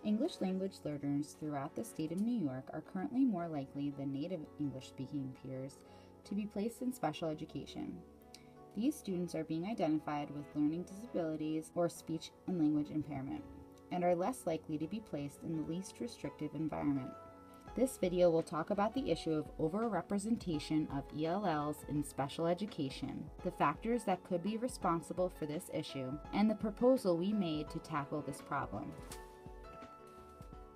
English language learners throughout the state of New York are currently more likely than native English-speaking peers to be placed in special education. These students are being identified with learning disabilities or speech and language impairment, and are less likely to be placed in the least restrictive environment. This video will talk about the issue of overrepresentation of ELLs in special education, the factors that could be responsible for this issue, and the proposal we made to tackle this problem.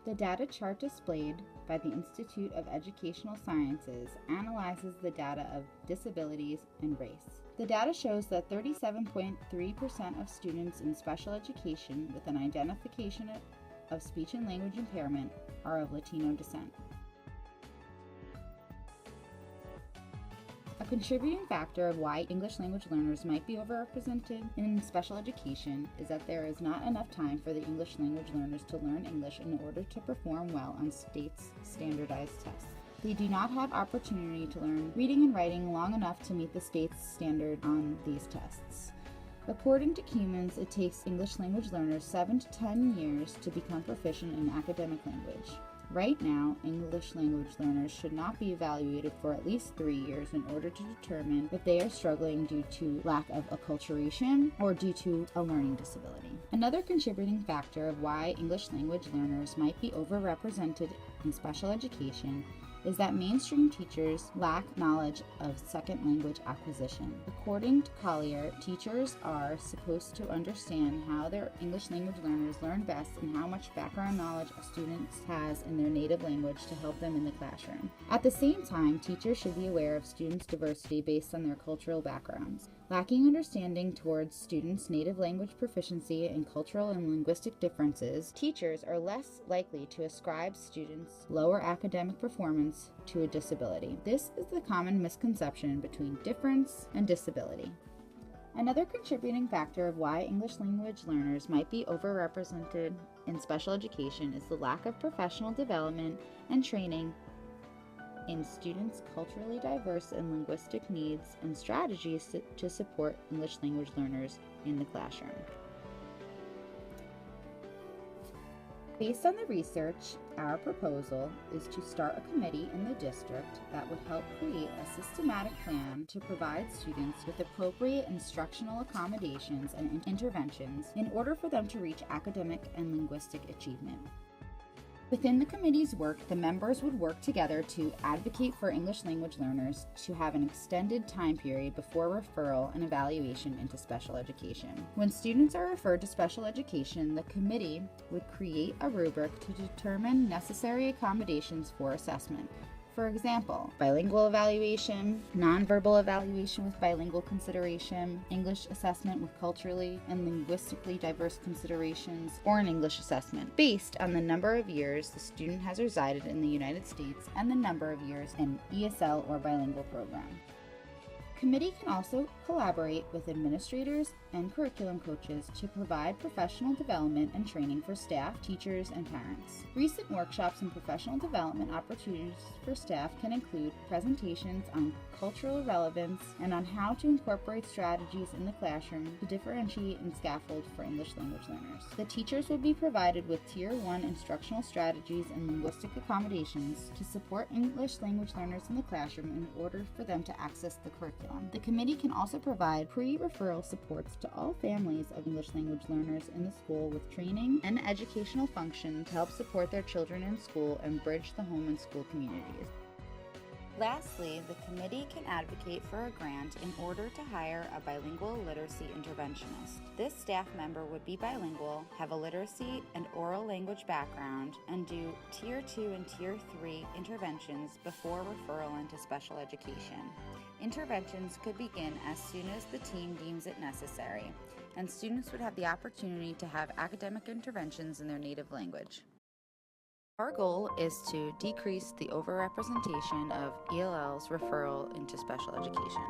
The data chart displayed by the Institute of Educational Sciences analyzes the data of disabilities and race. The data shows that 37.3% of students in special education with an identification of speech and language impairment are of Latino descent. A contributing factor of why English language learners might be overrepresented in special education is that there is not enough time for the English language learners to learn English in order to perform well on state's standardized tests. They do not have opportunity to learn reading and writing long enough to meet the state's standard on these tests. According to Cummins, it takes English language learners 7 to 10 years to become proficient in academic language. Right now, English language learners should not be evaluated for at least 3 years in order to determine if they are struggling due to lack of acculturation or due to a learning disability. Another contributing factor of why English language learners might be overrepresented in special education is that mainstream teachers lack knowledge of second language acquisition. According to Collier, teachers are supposed to understand how their English language learners learn best and how much background knowledge a student has in their native language to help them in the classroom. At the same time, teachers should be aware of students' diversity based on their cultural backgrounds. Lacking understanding towards students' native language proficiency and cultural and linguistic differences, teachers are less likely to ascribe students' lower academic performance to a disability. This is the common misconception between difference and disability. Another contributing factor of why English language learners might be overrepresented in special education is the lack of professional development and training in students' culturally diverse and linguistic needs and strategies to support English language learners in the classroom. Based on the research, our proposal is to start a committee in the district that would help create a systematic plan to provide students with appropriate instructional accommodations and interventions in order for them to reach academic and linguistic achievement. Within the committee's work, the members would work together to advocate for English language learners to have an extended time period before referral and evaluation into special education. When students are referred to special education, the committee would create a rubric to determine necessary accommodations for assessment. For example, bilingual evaluation, nonverbal evaluation with bilingual consideration, English assessment with culturally and linguistically diverse considerations, or an English assessment based on the number of years the student has resided in the United States and the number of years in ESL or bilingual program. The committee can also collaborate with administrators and curriculum coaches to provide professional development and training for staff, teachers, and parents. Recent workshops and professional development opportunities for staff can include presentations on cultural relevance and on how to incorporate strategies in the classroom to differentiate and scaffold for English language learners. The teachers will be provided with Tier 1 instructional strategies and linguistic accommodations to support English language learners in the classroom in order for them to access the curriculum. The committee can also provide pre-referral supports to all families of English language learners in the school with training and educational function to help support their children in school and bridge the home and school communities. Lastly, the committee can advocate for a grant in order to hire a bilingual literacy interventionist. This staff member would be bilingual, have a literacy and oral language background, and do Tier 2 and Tier 3 interventions before referral into special education. Interventions could begin as soon as the team deems it necessary, and students would have the opportunity to have academic interventions in their native language. Our goal is to decrease the overrepresentation of ELLs referral into special education.